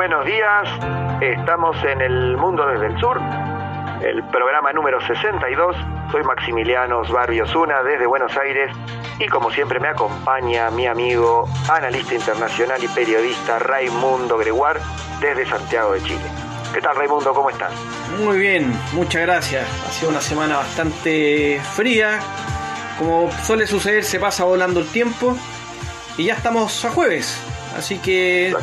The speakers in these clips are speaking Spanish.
buenos días. Estamos en El Mundo desde el Sur, el programa número 62. Soy Maximiliano Sbarbi Osuna desde Buenos Aires y como siempre me acompaña mi amigo, analista internacional y periodista Raimundo Greguar desde Santiago de Chile. ¿Qué tal, Raimundo? ¿Cómo estás? Muy bien, muchas gracias. Ha sido una semana bastante fría. Como suele suceder, se pasa volando el tiempo y ya estamos a jueves. Así que,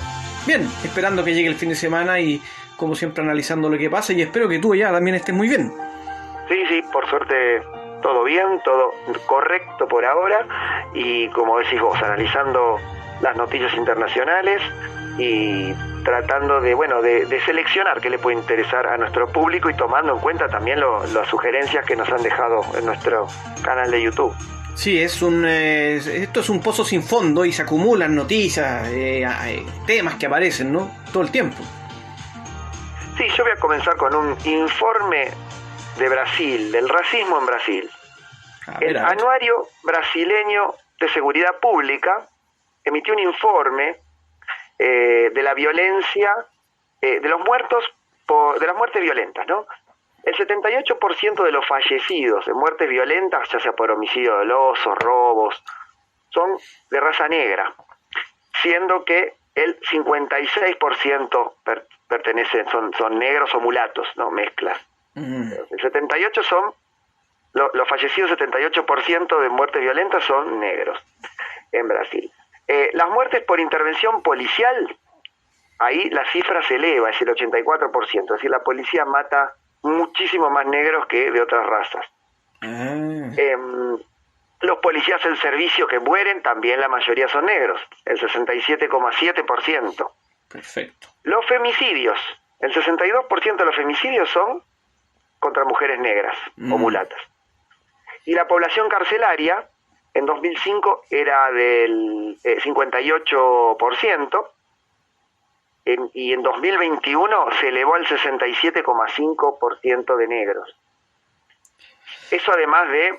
bien, esperando que llegue el fin de semana y como siempre analizando lo que pasa y espero que tú ya también estés muy bien. Sí, por suerte todo bien, todo correcto por ahora y como decís vos, analizando las noticias internacionales y tratando de seleccionar qué le puede interesar a nuestro público y tomando en cuenta también las sugerencias que nos han dejado en nuestro canal de YouTube. Sí, esto es un pozo sin fondo y se acumulan noticias, temas que aparecen, ¿no? Todo el tiempo. Sí, yo voy a comenzar con un informe de Brasil, del racismo en Brasil. El Anuario Brasileño de Seguridad Pública emitió un informe de la violencia, de los muertos, de las muertes violentas, ¿no? El 78% de los fallecidos en muertes violentas, ya sea por homicidio doloso, robos, son de raza negra, siendo que el 56% son negros o mulatos, ¿no? Mezclas. El 78% son, los fallecidos, 78% de muertes violentas son negros en Brasil. Las muertes por intervención policial, ahí la cifra se eleva, es el 84%, es decir, la policía mata muchísimo más negros que de otras razas. Los policías del servicio que mueren, también la mayoría son negros, el 67,7%. Perfecto. Los femicidios, el 62% de los femicidios son contra mujeres negras o mulatas. Y la población carcelaria, en 2005 era del 58%, y en 2021 se elevó al 67,5% de negros. Eso además de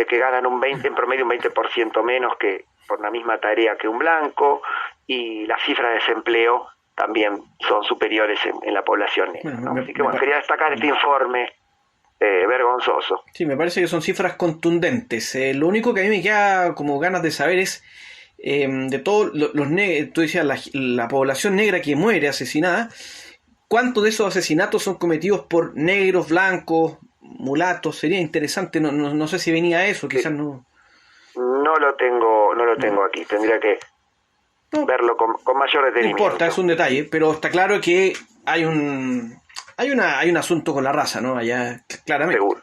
que ganan en promedio un 20% menos que por la misma tarea que un blanco, y las cifras de desempleo también son superiores en la población negra, ¿no? Así que quería destacar este informe vergonzoso. Sí, me parece que son cifras contundentes. Lo único que a mí me queda como ganas de saber es de todos los negros, tú decías la población negra que muere asesinada, ¿cuántos de esos asesinatos son cometidos por negros, blancos, mulatos? Sería interesante, no sé si venía eso, quizás no. No lo tengo aquí, tendría que verlo con mayor detenimiento. No importa, es un detalle, pero está claro que hay un asunto con la raza, ¿no? Allá, claramente. Seguro,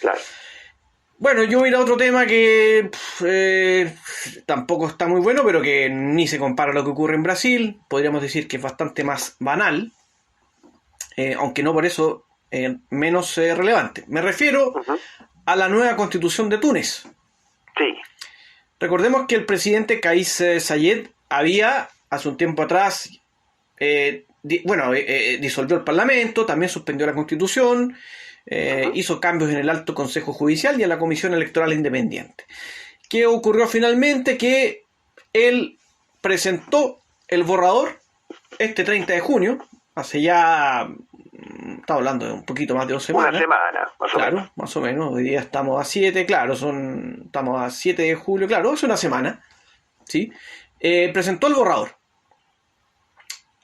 claro. Bueno, yo voy a ir a otro tema que tampoco está muy bueno, pero que ni se compara a lo que ocurre en Brasil. Podríamos decir que es bastante más banal, aunque no por eso menos relevante. Me refiero a la nueva constitución de Túnez. Sí. Recordemos que el presidente Kais Saied había, hace un tiempo atrás, disolvió el parlamento, también suspendió la constitución, hizo cambios en el Alto Consejo Judicial y en la Comisión Electoral Independiente. ¿Qué ocurrió finalmente? Que él presentó el borrador este 30 de junio, hace ya, estamos hablando de un poquito más de 2 semanas. Una semana, más o menos. Claro, más o menos. Hoy día estamos a 7, claro, estamos a 7 de julio, claro, es una semana. ¿Sí? Presentó el borrador.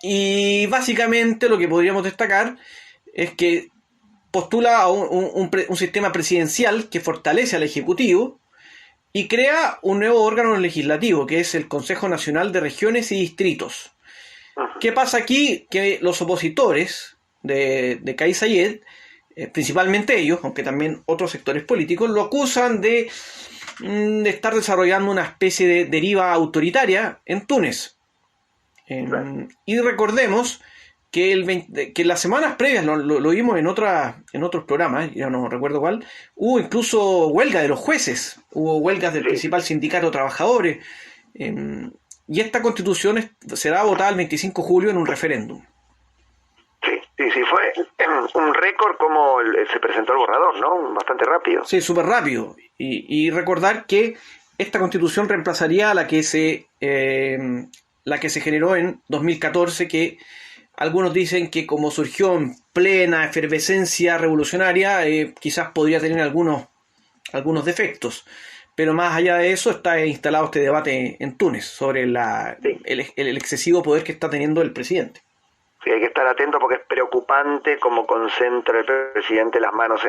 Y básicamente lo que podríamos destacar es que postula a un sistema presidencial que fortalece al Ejecutivo y crea un nuevo órgano legislativo, que es el Consejo Nacional de Regiones y Distritos. ¿Qué pasa aquí? Que los opositores de Kais Saied, principalmente ellos, aunque también otros sectores políticos, lo acusan de estar desarrollando una especie de deriva autoritaria en Túnez. Y recordemos que las semanas previas, lo vimos en otros programas, ya no recuerdo cuál, hubo incluso huelga de los jueces, hubo huelgas del principal sindicato de trabajadores, y esta constitución será votada el 25 de julio en un referéndum. Sí, fue un récord como se presentó el borrador, ¿no? Bastante rápido. Sí, súper rápido. Y recordar que esta constitución reemplazaría a la que se generó en 2014, que Algunos dicen que como surgió en plena efervescencia revolucionaria, quizás podría tener algunos defectos. Pero más allá de eso está instalado este debate en Túnez sobre el excesivo poder que está teniendo el presidente. Sí, hay que estar atento porque es preocupante cómo concentra el presidente las manos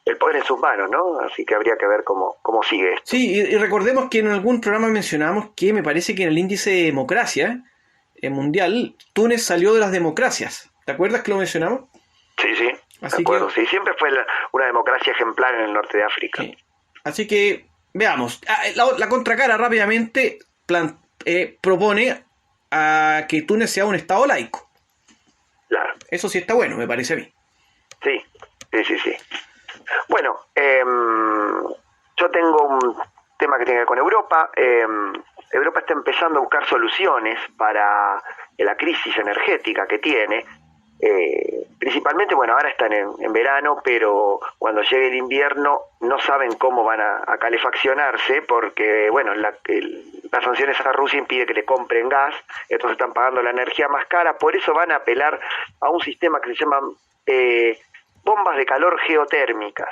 el poder en sus manos, ¿no? Así que habría que ver cómo sigue esto. Sí, y recordemos que en algún programa mencionamos que me parece que en el índice de democracia mundial, Túnez salió de las democracias. ¿Te acuerdas que lo mencionamos? Sí, de acuerdo. Sí, siempre fue una democracia ejemplar en el norte de África. Sí. Así que, veamos. La contracara rápidamente propone a que Túnez sea un estado laico. Claro. Eso sí está bueno, me parece a mí. Sí. Bueno, yo tengo un tema que tiene que ver con Europa. Europa está empezando a buscar soluciones para la crisis energética que tiene. Principalmente, bueno, ahora están en verano, pero cuando llegue el invierno no saben cómo van a calefaccionarse porque, bueno, las sanciones a Rusia impiden que le compren gas, entonces están pagando la energía más cara, por eso van a apelar a un sistema que se llama bombas de calor geotérmicas.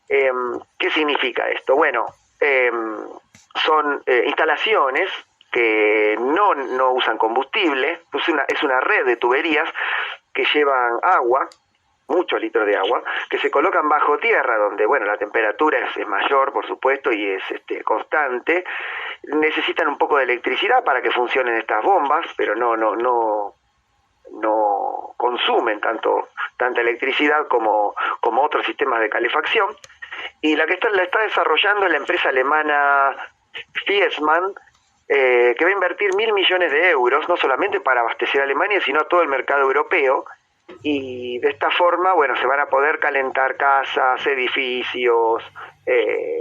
¿Qué significa esto? Bueno, son instalaciones que no usan combustible, es una red de tuberías que llevan agua, muchos litros de agua, que se colocan bajo tierra, donde, bueno, la temperatura es mayor, por supuesto, y es constante. Necesitan un poco de electricidad para que funcionen estas bombas, pero no consumen tanta electricidad como otros sistemas de calefacción. Y la está desarrollando es la empresa alemana Viessmann, que va a invertir 1.000 millones de euros, no solamente para abastecer a Alemania, sino a todo el mercado europeo, y de esta forma, bueno, se van a poder calentar casas, edificios,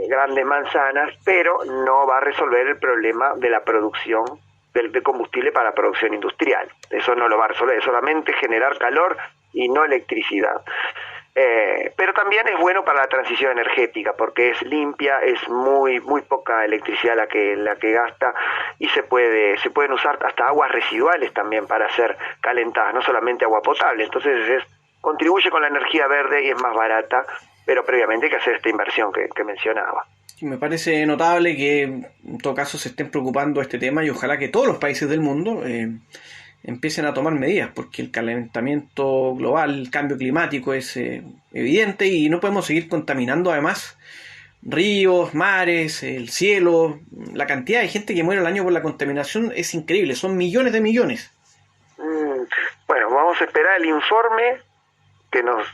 grandes manzanas, pero no va a resolver el problema de la producción de combustible para producción industrial. Eso no lo va a resolver, es solamente generar calor y no electricidad. Pero también es bueno para la transición energética porque es limpia, es muy poca electricidad la que gasta y se pueden usar hasta aguas residuales también para ser calentadas, no solamente agua potable. Entonces contribuye con la energía verde y es más barata, pero previamente hay que hacer esta inversión que mencionaba. Sí, me parece notable que en todo caso se estén preocupando de este tema y ojalá que todos los países del mundo empiecen a tomar medidas, porque el calentamiento global, el cambio climático es evidente y no podemos seguir contaminando además ríos, mares, el cielo. La cantidad de gente que muere al año por la contaminación es increíble, son millones de millones. Bueno, vamos a esperar el informe que nos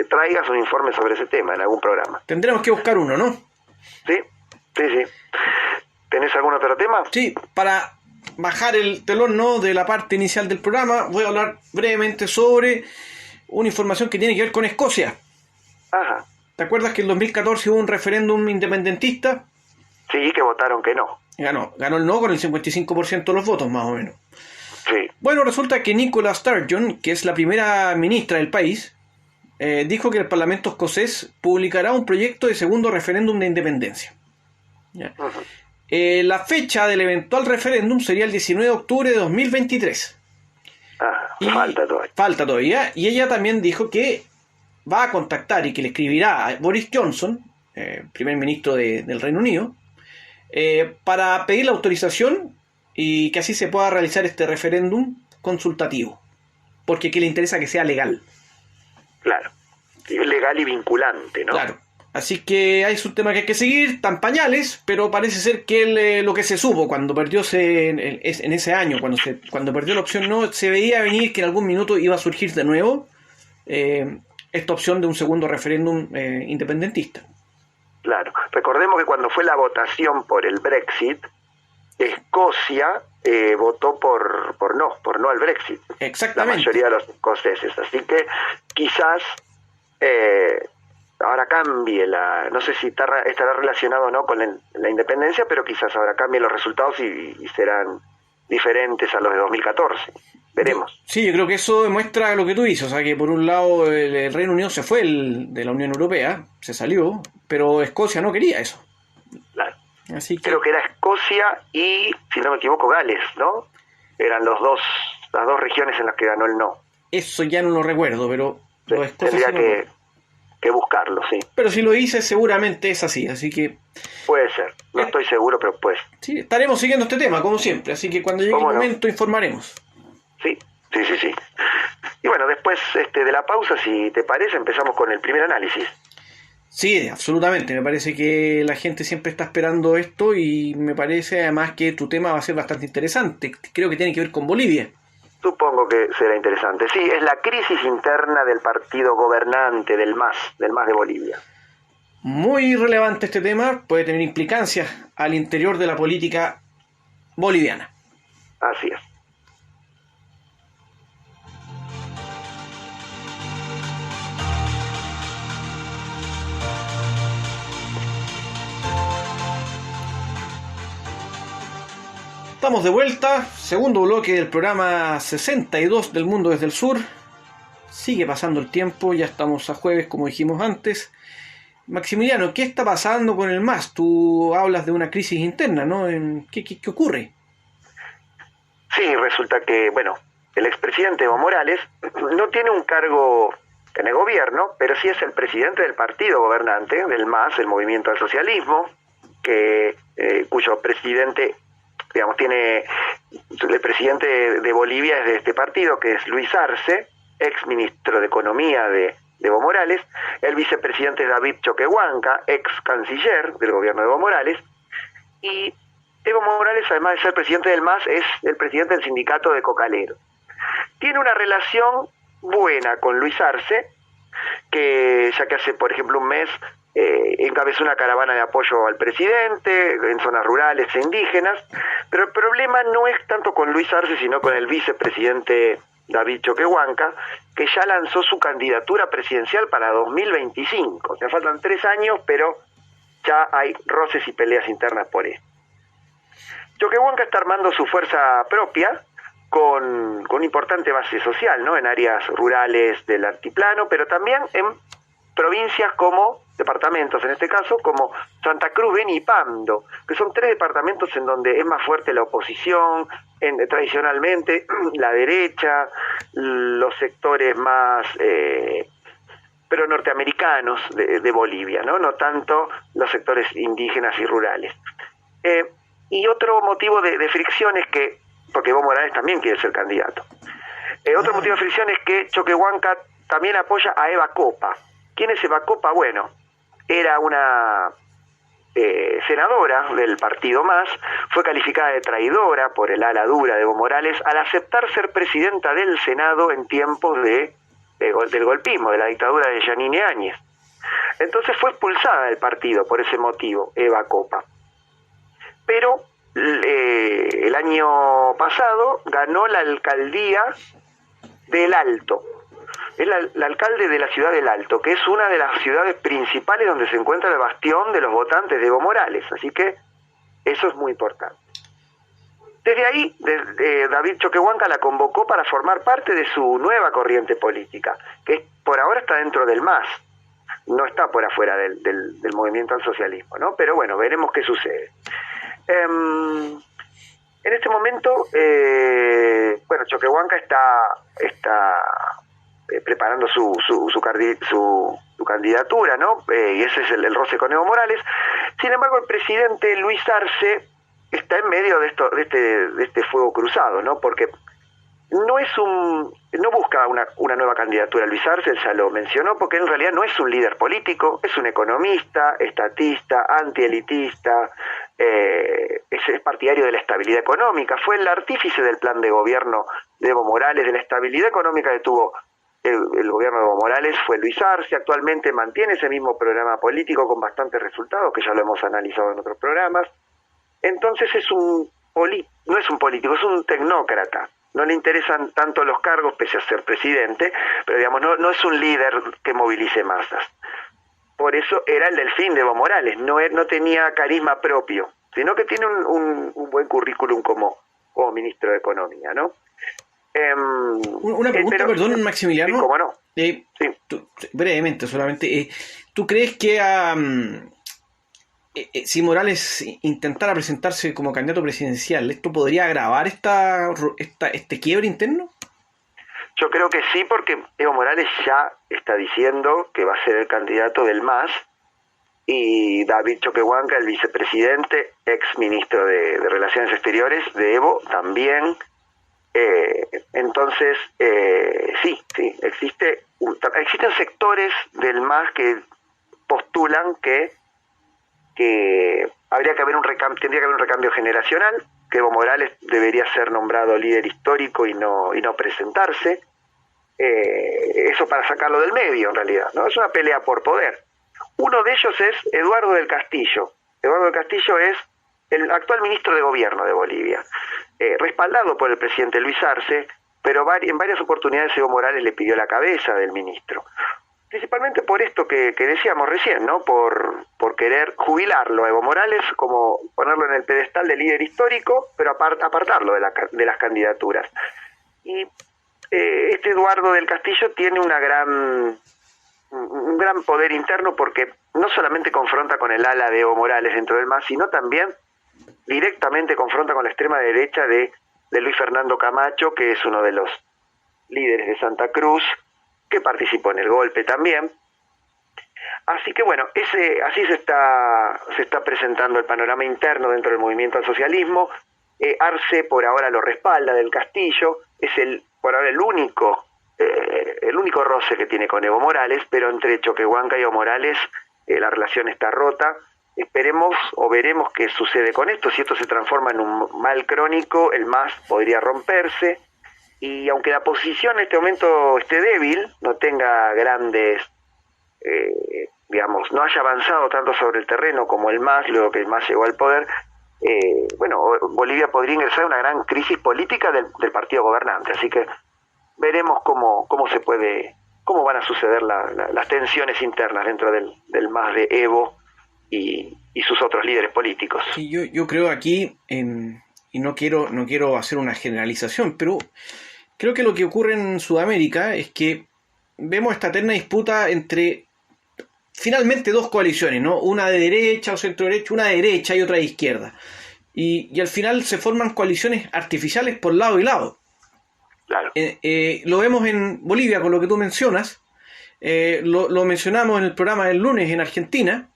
traigas un informe sobre ese tema en algún programa. Tendremos que buscar uno, ¿no? Sí. ¿Tenés algún otro tema? Sí, para bajar el telón, ¿no?, de la parte inicial del programa, voy a hablar brevemente sobre una información que tiene que ver con Escocia. Ajá. ¿Te acuerdas que en 2014 hubo un referéndum independentista? Sí, que votaron que no. Ganó el no con el 55% de los votos, más o menos. Sí. Bueno, resulta que Nicola Sturgeon, que es la primera ministra del país, dijo que el Parlamento escocés publicará un proyecto de segundo referéndum de independencia. ¿Ya? Uh-huh. La fecha del eventual referéndum sería el 19 de octubre de 2023. Falta todavía. Y ella también dijo que va a contactar y que le escribirá a Boris Johnson, primer ministro del Reino Unido, para pedir la autorización y que así se pueda realizar este referéndum consultativo. Porque aquí le interesa que sea legal. Claro. Legal y vinculante, ¿no? Claro. Así que es un tema que hay que seguir, están pañales, pero parece ser que lo que se supo cuando perdió en ese año, cuando perdió la opción no, se veía venir que en algún minuto iba a surgir de nuevo esta opción de un segundo referéndum independentista. Claro, recordemos que cuando fue la votación por el Brexit, Escocia votó por no al Brexit. Exactamente. La mayoría de los escoceses, así que quizás ahora cambie no sé si estará relacionado o no con la independencia, pero quizás ahora cambien los resultados y serán diferentes a los de 2014. Veremos. Sí, yo creo que eso demuestra lo que tú dices, o sea que por un lado el Reino Unido se fue de la Unión Europea, se salió, pero Escocia no quería eso. Claro. Así que... Creo que era Escocia y, si no me equivoco, Gales, ¿no? Eran los dos las dos regiones en las que ganó el no. Eso ya no lo recuerdo, pero tendría que buscarlo, sí. Pero si lo dice, seguramente es así que... Puede ser, no estoy seguro, pero pues... Sí, estaremos siguiendo este tema, como siempre, así que cuando llegue el momento informaremos. Sí. Y bueno, después de la pausa, si te parece, empezamos con el primer análisis. Sí, absolutamente, me parece que la gente siempre está esperando esto y me parece además que tu tema va a ser bastante interesante. Creo que tiene que ver con Bolivia. Supongo que será interesante. Sí, es la crisis interna del partido gobernante, del MAS de Bolivia. Muy relevante este tema, puede tener implicancias al interior de la política boliviana. Así es. Estamos de vuelta, segundo bloque del programa 62 del Mundo desde el Sur. Sigue pasando el tiempo, ya estamos a jueves como dijimos antes. Maximiliano, ¿qué está pasando con el MAS? Tú hablas de una crisis interna, ¿no? ¿Qué ocurre? Sí, resulta que, bueno, el expresidente Evo Morales no tiene un cargo en el gobierno, pero sí es el presidente del partido gobernante, del MAS, el Movimiento al Socialismo, cuyo presidente... Digamos, el presidente de Bolivia es de este partido, que es Luis Arce, ex ministro de Economía de Evo Morales, el vicepresidente David Choquehuanca, ex canciller del gobierno de Evo Morales, y Evo Morales, además de ser presidente del MAS, es el presidente del sindicato de cocaleros. Tiene una relación buena con Luis Arce, ya que hace, por ejemplo, un mes encabezó una caravana de apoyo al presidente en zonas rurales e indígenas, pero el problema no es tanto con Luis Arce, sino con el vicepresidente David Choquehuanca, que ya lanzó su candidatura presidencial para 2025. O sea, faltan 3 años, pero ya hay roces y peleas internas por esto. Choquehuanca está armando su fuerza propia, con una importante base social, ¿no? En áreas rurales del altiplano, pero también en provincias departamentos en este caso, como Santa Cruz, Beni y Pando, que son 3 departamentos en donde es más fuerte la oposición, tradicionalmente la derecha, los sectores más pero norteamericanos de Bolivia, ¿no? tanto los sectores indígenas y rurales. Y otro motivo de fricción es que, porque Evo Morales también quiere ser candidato, otro motivo de fricción es que Choquehuanca también apoya a Eva Copa. ¿Quién es Eva Copa? Bueno, era una senadora del partido MAS, fue calificada de traidora por el ala dura de Evo Morales al aceptar ser presidenta del Senado en tiempos del golpismo, de la dictadura de Yanine Áñez. Entonces fue expulsada del partido por ese motivo, Eva Copa. Pero el año pasado ganó la alcaldía del Alto. Es el alcalde de la ciudad del Alto, que es una de las ciudades principales donde se encuentra el bastión de los votantes de Evo Morales, así que eso es muy importante. Desde ahí, David Choquehuanca la convocó para formar parte de su nueva corriente política, que por ahora está dentro del MAS, no está por afuera del movimiento al socialismo, ¿no? Pero bueno, veremos qué sucede. En este momento, Choquehuanca está preparando su candidatura, ¿no? Y ese es el roce con Evo Morales. Sin embargo, el presidente Luis Arce está en medio de este fuego cruzado, ¿no? Porque no busca una nueva candidatura. Luis Arce, él ya lo mencionó, porque en realidad no es un líder político, es un economista, estatista, antielitista, es partidario de la estabilidad económica, fue el artífice del plan de gobierno de Evo Morales, de la estabilidad económica que tuvo el gobierno de Evo Morales fue Luis Arce. Actualmente mantiene ese mismo programa político con bastantes resultados, que ya lo hemos analizado en otros programas. Entonces no es un político, es un tecnócrata. No le interesan tanto los cargos, pese a ser presidente, pero digamos no es un líder que movilice masas. Por eso era el delfín de Evo Morales, no tenía carisma propio, sino que tiene un buen currículum como ministro de Economía, ¿no? Una pregunta, perdón, Maximiliano. Sí, ¿cómo no? Sí. Brevemente solamente. ¿Tú crees que si Morales intentara presentarse como candidato presidencial, ¿esto podría agravar este quiebre interno? Yo creo que sí, porque Evo Morales ya está diciendo que va a ser el candidato del MAS, y David Choquehuanca, el vicepresidente, ex ministro de Relaciones Exteriores de Evo, también. Entonces, sí, existen sectores del MAS que postulan que tendría que haber un recambio generacional, que Evo Morales debería ser nombrado líder histórico y no presentarse. Eso para sacarlo del medio, en realidad, ¿no? Es una pelea por poder. Uno de ellos es Eduardo del Castillo. Eduardo del Castillo es el actual ministro de Gobierno de Bolivia, respaldado por el presidente Luis Arce, pero en varias oportunidades Evo Morales le pidió la cabeza del ministro. Principalmente por esto que decíamos recién, ¿no? Por querer jubilarlo a Evo Morales, como ponerlo en el pedestal de líder histórico, pero apartarlo de las candidaturas. Y este Eduardo del Castillo tiene un gran poder interno, porque no solamente confronta con el ala de Evo Morales dentro del MAS, sino también directamente confronta con la extrema derecha de Luis Fernando Camacho, que es uno de los líderes de Santa Cruz, que participó en el golpe también. Así que bueno, así se está presentando el panorama interno dentro del movimiento al socialismo. Arce por ahora lo respalda del Castillo, es por ahora el único roce que tiene con Evo Morales, pero entre Choquehuanca y Evo Morales la relación está rota. Esperemos o veremos qué sucede con esto. Si esto se transforma en un mal crónico, el MAS podría romperse, y aunque la oposición en este momento esté débil, no tenga grandes, no haya avanzado tanto sobre el terreno como el MAS, luego que el MAS llegó al poder, Bolivia podría ingresar a una gran crisis política del partido gobernante. Así que veremos cómo van a suceder las tensiones internas dentro del MAS de Evo y sus otros líderes políticos. Sí, yo creo aquí, y no quiero hacer una generalización, pero creo que lo que ocurre en Sudamérica es que vemos esta eterna disputa entre finalmente dos coaliciones, ¿no? Una de derecha o centro derecha, una de derecha y otra de izquierda. Y al final se forman coaliciones artificiales por lado y lado. Claro. Lo vemos en Bolivia con lo que tú mencionas, lo mencionamos en el programa del lunes en Argentina,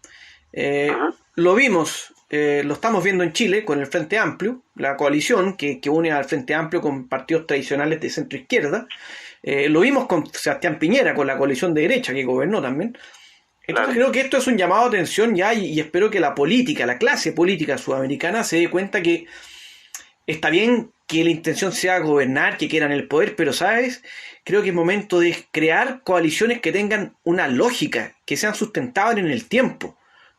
lo vimos, lo estamos viendo en Chile con el Frente Amplio, la coalición que une al Frente Amplio con partidos tradicionales de centro izquierda. Lo vimos con Sebastián Piñera, con la coalición de derecha que gobernó también. Entonces creo que esto es un llamado a atención ya, y espero que la clase política sudamericana se dé cuenta que está bien que la intención sea gobernar, que quieran el poder, pero ¿sabes? Creo que es momento de crear coaliciones que tengan una lógica, que sean sustentables en el tiempo.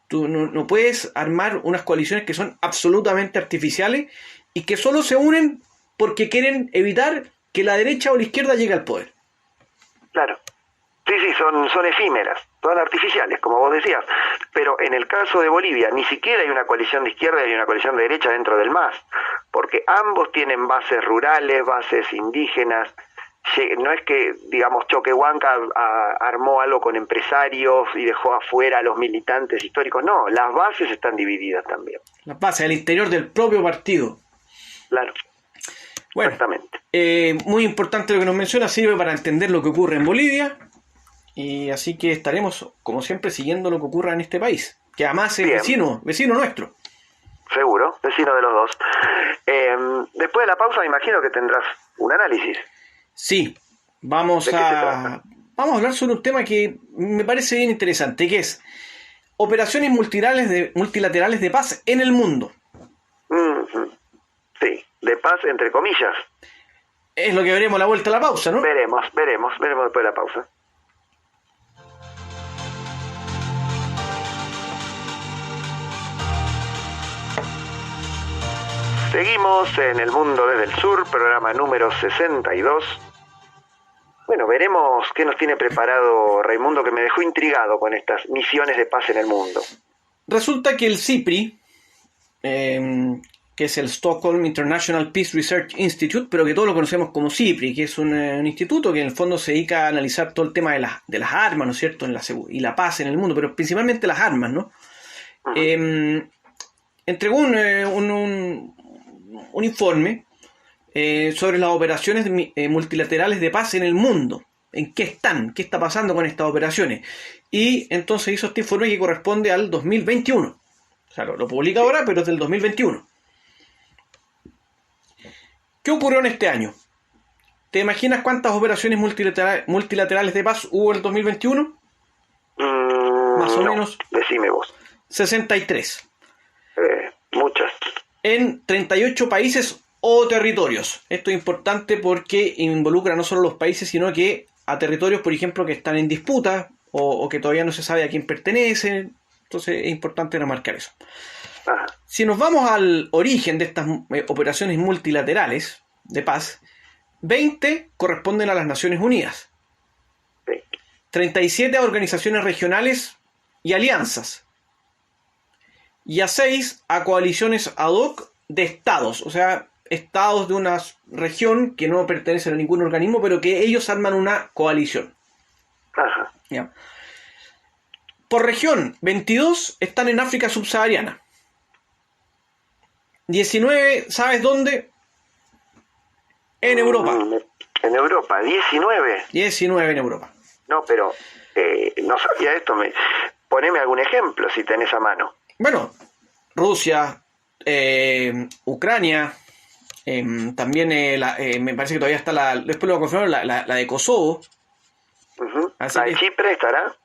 Tú no puedes armar unas coaliciones que son absolutamente artificiales y que solo se unen porque quieren evitar que la derecha o la izquierda llegue al poder. Claro. Sí, son efímeras, son artificiales, como vos decías. Pero en el caso de Bolivia, ni siquiera hay una coalición de izquierda y una coalición de derecha dentro del MAS, porque ambos tienen bases rurales, bases indígenas. No es que, Choquehuanca armó algo con empresarios y dejó afuera a los militantes históricos. No, las bases están divididas también. Las bases al interior del propio partido. Claro. Bueno, exactamente. Muy importante lo que nos menciona, sirve para entender lo que ocurre en Bolivia. Y así que estaremos, como siempre, siguiendo lo que ocurra en este país, que además es vecino nuestro. Seguro, vecino de los dos. Después de la pausa me imagino que tendrás un análisis. Sí, vamos a hablar sobre un tema que me parece bien interesante, que es operaciones multilaterales de paz en el mundo. Sí, de paz entre comillas. Es lo que veremos a la vuelta a la pausa, ¿no? Veremos después de la pausa. Seguimos en El Mundo desde el Sur, programa número 62. Bueno, veremos qué nos tiene preparado Raimundo, que me dejó intrigado con estas misiones de paz en el mundo. Resulta que el SIPRI, que es el Stockholm International Peace Research Institute, pero que todos lo conocemos como SIPRI, que es un instituto que en el fondo se dedica a analizar todo el tema de las armas, ¿no es cierto?, y la paz en el mundo, pero principalmente las armas, ¿no? entregó un informe sobre las operaciones multilaterales de paz en el mundo. ¿En qué están? ¿Qué está pasando con estas operaciones? Y entonces hizo este informe que corresponde al 2021. O sea, lo publica ahora, pero es del 2021. ¿Qué ocurrió en este año? ¿Te imaginas cuántas operaciones multilaterales de paz hubo en el 2021? Más o menos. Decime vos. 63. Muchas. En 38 países o territorios. Esto es importante porque involucra no solo los países, sino que a territorios, por ejemplo, que están en disputa o que todavía no se sabe a quién pertenecen. Entonces es importante remarcar eso. Ajá. Si nos vamos al origen de estas operaciones multilaterales de paz, 20 corresponden a las Naciones Unidas, 37 a organizaciones regionales y alianzas, y a 6 a coaliciones ad hoc de estados, o sea, estados de una región que no pertenecen a ningún organismo, pero que ellos arman una coalición. Ajá. ¿Ya? Por región, 22 están en África subsahariana. 19, ¿sabes dónde? En Europa. En Europa, 19. 19 en Europa. No, pero no sabía esto. Poneme algún ejemplo si tenés a mano. Bueno, Rusia, Ucrania, también me parece que todavía está después lo voy a confirmar, la de Kosovo. Uh-huh. ¿La de Chipre estará?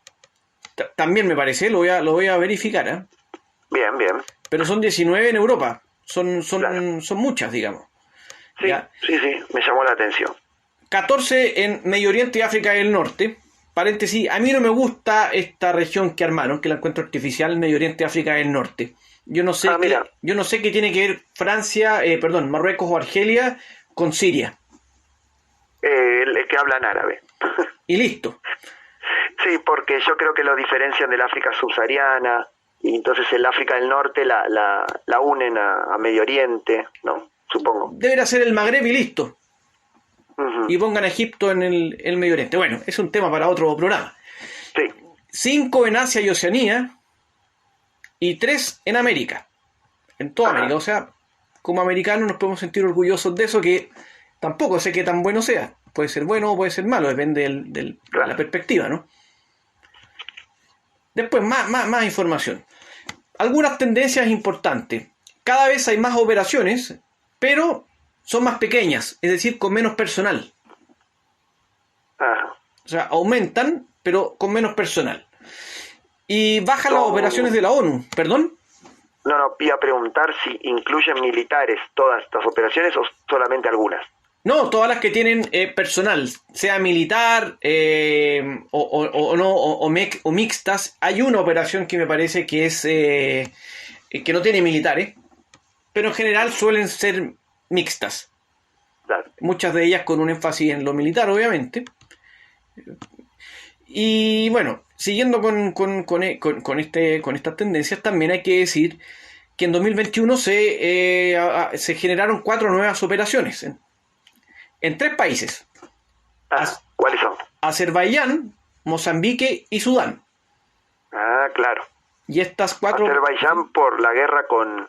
También me parece, lo voy a verificar. Bien, bien. Pero son 19 en Europa, son muchas, digamos. Sí, sí, me llamó la atención. 14 en Medio Oriente y África del Norte. Paréntesis, a mí no me gusta esta región que armaron, que la encuentro artificial, Medio Oriente y África del Norte. Yo no sé qué tiene que ver Francia, Marruecos o Argelia con Siria. El que hablan árabe. Y listo. Sí, porque yo creo que lo diferencian del África subsahariana, y entonces el África del Norte la unen a Medio Oriente, ¿no? Supongo. Debería ser el Magreb y listo. Uh-huh. Y pongan a Egipto en el Medio Oriente. Bueno, es un tema para otro programa. Sí. 5 en Asia y Oceanía y 3 en América. En toda América. O sea, como americanos nos podemos sentir orgullosos de eso, que tampoco sé qué tan bueno sea. Puede ser bueno o puede ser malo, depende de la perspectiva, ¿no? Después, más información. Algunas tendencias importantes. Cada vez hay más operaciones, pero son más pequeñas, es decir, con menos personal. O sea, aumentan, pero con menos personal. Y bajan las operaciones de la ONU. ¿Perdón? No, iba a preguntar si incluyen militares todas estas operaciones o solamente algunas. No, todas las que tienen personal, sea militar o mixtas. Hay una operación que me parece que es que no tiene militares, pero en general suelen ser mixtas. Claro. Muchas de ellas con un énfasis en lo militar, obviamente. Y bueno, siguiendo con estas tendencias, también hay que decir que en 2021 se generaron 4 nuevas operaciones en 3 países. ¿Cuáles son? Azerbaiyán, Mozambique y Sudán. Claro. Y estas 4... Azerbaiyán por la guerra con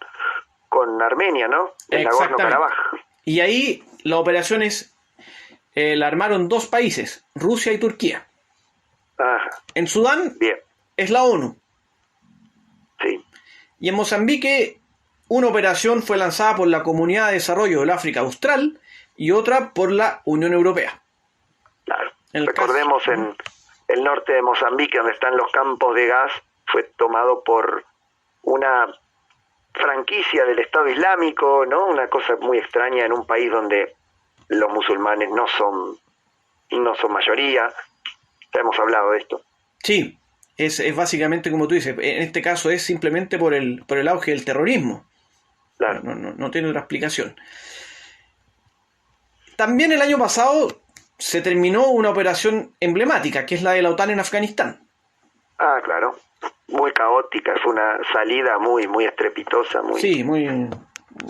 Armenia, ¿no? En Nagorno-Karabaj. Y ahí las operaciones la armaron 2 países, Rusia y Turquía. Ajá. En Sudán Bien. es la ONU. Sí. Y en Mozambique una operación fue lanzada por la Comunidad de Desarrollo del África Austral y otra por la Unión Europea. Claro. Recordemos en el norte de Mozambique, donde están los campos de gas, fue tomado por una franquicia del Estado Islámico, ¿no? Una cosa muy extraña en un país donde los musulmanes no son mayoría. Ya hemos hablado de esto. Sí, es básicamente como tú dices. En este caso es simplemente por el auge del terrorismo. Claro. No tiene otra explicación. También el año pasado se terminó una operación emblemática, que es la de la OTAN en Afganistán. Claro. Muy caótica, fue una salida muy estrepitosa, muy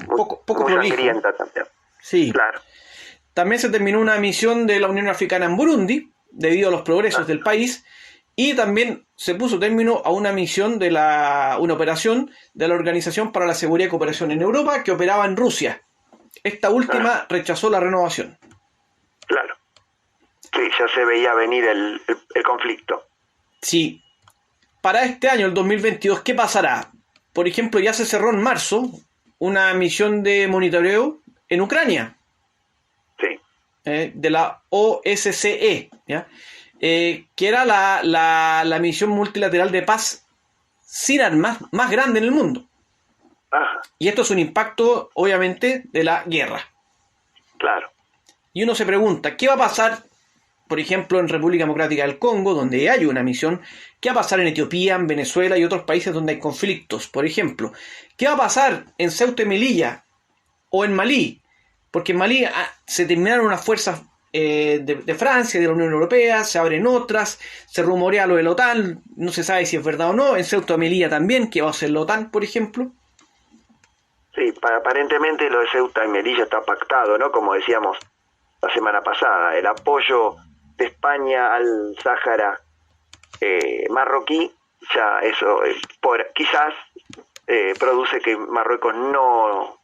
poco sangrienta también. Sí. Claro. También se terminó una misión de la Unión Africana en Burundi, debido a los progresos del país, Y también se puso término a una misión una operación de la Organización para la Seguridad y Cooperación en Europa que operaba en Rusia. Esta última rechazó la renovación. Claro. Sí, ya se veía venir el conflicto. Sí. Para este año, el 2022, ¿qué pasará? Por ejemplo, ya se cerró en marzo una misión de monitoreo en Ucrania. Sí. De la OSCE, ¿ya? Que era la misión multilateral de paz sin armas más grande en el mundo. Ajá. Y esto es un impacto, obviamente, de la guerra. Claro. Y uno se pregunta, ¿qué va a pasar, por ejemplo, en República Democrática del Congo, donde hay una misión? ¿Qué va a pasar en Etiopía, en Venezuela y otros países donde hay conflictos? Por ejemplo, ¿qué va a pasar en Ceuta y Melilla o en Malí? Porque en Malí se terminaron unas fuerzas de Francia, de la Unión Europea, se abren otras, se rumorea lo de la OTAN, no se sabe si es verdad o no. En Ceuta y Melilla también, ¿qué va a hacer la OTAN, por ejemplo? Sí, aparentemente lo de Ceuta y Melilla está pactado, ¿no? Como decíamos la semana pasada, el apoyo de España al Sáhara marroquí, ya eso quizás produce que Marruecos no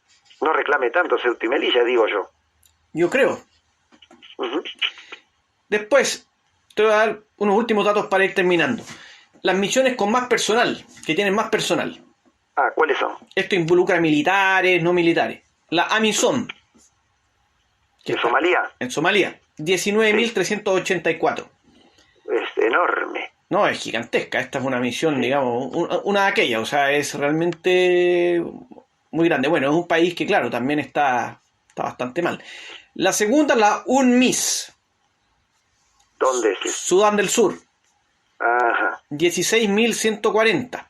reclame tanto Ceuta y Melilla, digo yo. Yo creo. Uh-huh. Después, te voy a dar unos últimos datos para ir terminando. Las misiones con más personal, que tienen más personal. ¿Cuáles son? Esto involucra militares, no militares. La AMISOM. ¿En Somalia? En Somalia, 19.384. Es enorme. No, es gigantesca. Esta es una misión, digamos, una de aquellas. O sea, es realmente muy grande. Bueno, es un país que, claro, también está bastante mal. La segunda, la UNMISS. ¿Dónde es? Sudán del Sur. Ajá. 16.140.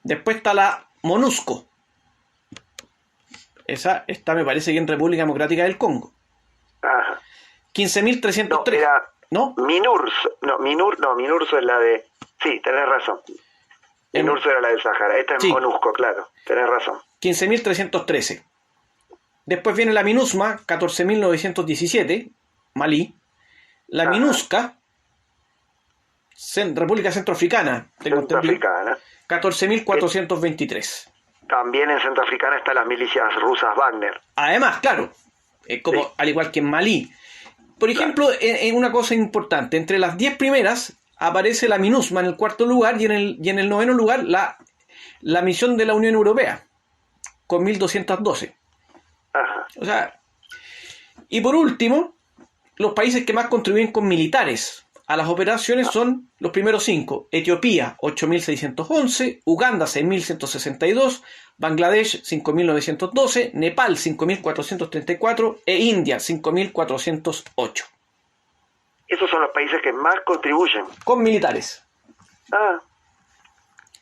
Después está la MONUSCO. Esa está, me parece, que en República Democrática del Congo. Ajá. 15.303. ¿No? Minurso es la de... Sí, tenés razón. Minurso era la del Sahara. Esta es MONUSCO, claro. Tenés razón. 15.313. Después viene la MINUSMA, 14.917, Malí. La MINUSCA, República Centroafricana. Centroafricana. 14.423. También en Centroafricana están las milicias rusas Wagner. Además, claro, al igual que en Malí. Por ejemplo, en una cosa importante, entre las 10 primeras aparece la MINUSMA en el cuarto lugar y en el noveno lugar la misión de la Unión Europea, con 1.212. Ajá. O sea, y por último, los países que más contribuyen con militares a las operaciones son los primeros 5. Etiopía, 8.611, Uganda, 6.162, Bangladesh, 5.912, Nepal, 5.434 e India, 5.408. Esos son los países que más contribuyen. Con militares.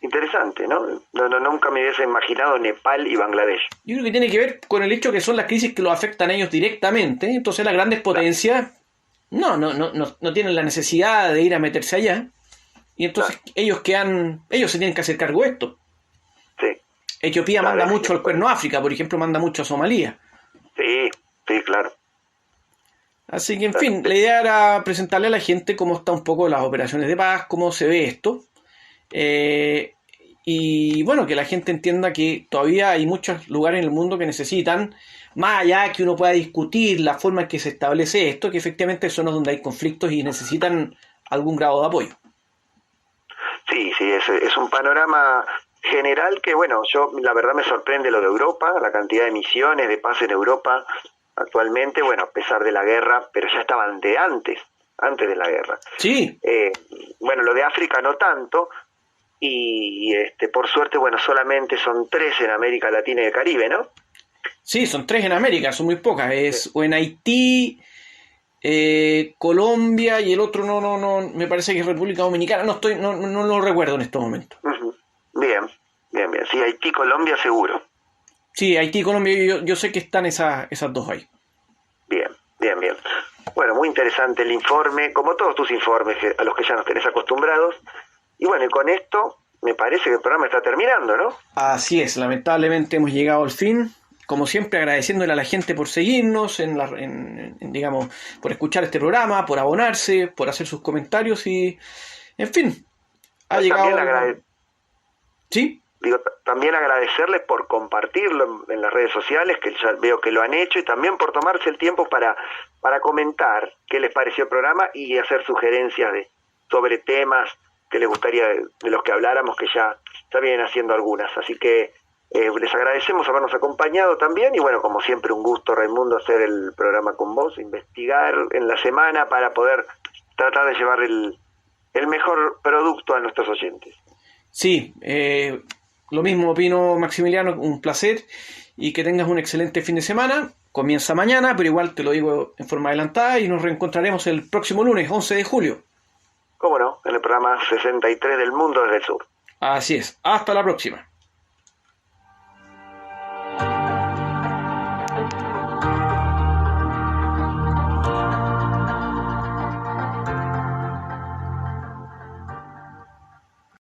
Interesante, ¿no? Nunca me hubiese imaginado Nepal y Bangladesh. Yo creo que tiene que ver con el hecho que son las crisis que los afectan a ellos directamente. Entonces las grandes potencias no tienen la necesidad de ir a meterse allá. Y entonces ellos se tienen que hacer cargo de esto. Sí. Etiopía manda mucho al Cuerno África, por ejemplo, manda mucho a Somalia. Sí, claro. Así que, en fin, la idea era presentarle a la gente cómo está un poco las operaciones de paz, cómo se ve esto. Y bueno, que la gente entienda que todavía hay muchos lugares en el mundo que necesitan, más allá que uno pueda discutir la forma en que se establece esto, que efectivamente son zonas donde hay conflictos y necesitan algún grado de apoyo. Sí, es un panorama general que, bueno, la verdad me sorprende lo de Europa, la cantidad de misiones de paz en Europa actualmente, bueno, a pesar de la guerra, pero ya estaban de antes de la guerra. Sí. Bueno, lo de África no tanto, y por suerte, bueno, solamente son 3 en América Latina y el Caribe, ¿no? Sí, son 3 en América, son muy pocas. O en Haití, Colombia y el otro no, me parece que es República Dominicana. No lo recuerdo en estos momentos. Uh-huh. Bien. Sí, Haití, Colombia seguro. Sí, Haití y Colombia, yo sé que están esas dos ahí. Bien. Bueno, muy interesante el informe, como todos tus informes a los que ya nos tenés acostumbrados. Y bueno, y con esto me parece que el programa está terminando, ¿no? Así es, lamentablemente hemos llegado al fin. como siempre, agradeciéndole a la gente por seguirnos, digamos, por escuchar este programa, por abonarse, por hacer sus comentarios y, en fin, ha llegado... ¿Sí? Digo, también agradecerles por compartirlo en las redes sociales, que ya veo que lo han hecho, y también por tomarse el tiempo para comentar qué les pareció el programa y hacer sugerencias sobre temas que les gustaría de los que habláramos, que ya vienen haciendo algunas. Así que les agradecemos habernos acompañado también, y bueno, como siempre, un gusto, Raimundo, hacer el programa con vos, investigar en la semana para poder tratar de llevar el mejor producto a nuestros oyentes. Sí, lo mismo opino, Maximiliano, un placer, y que tengas un excelente fin de semana. Comienza mañana, pero igual te lo digo en forma adelantada, y nos reencontraremos el próximo lunes, 11 de julio. ¿Cómo no? En el programa 63 del Mundo desde el Sur. Así es. Hasta la próxima.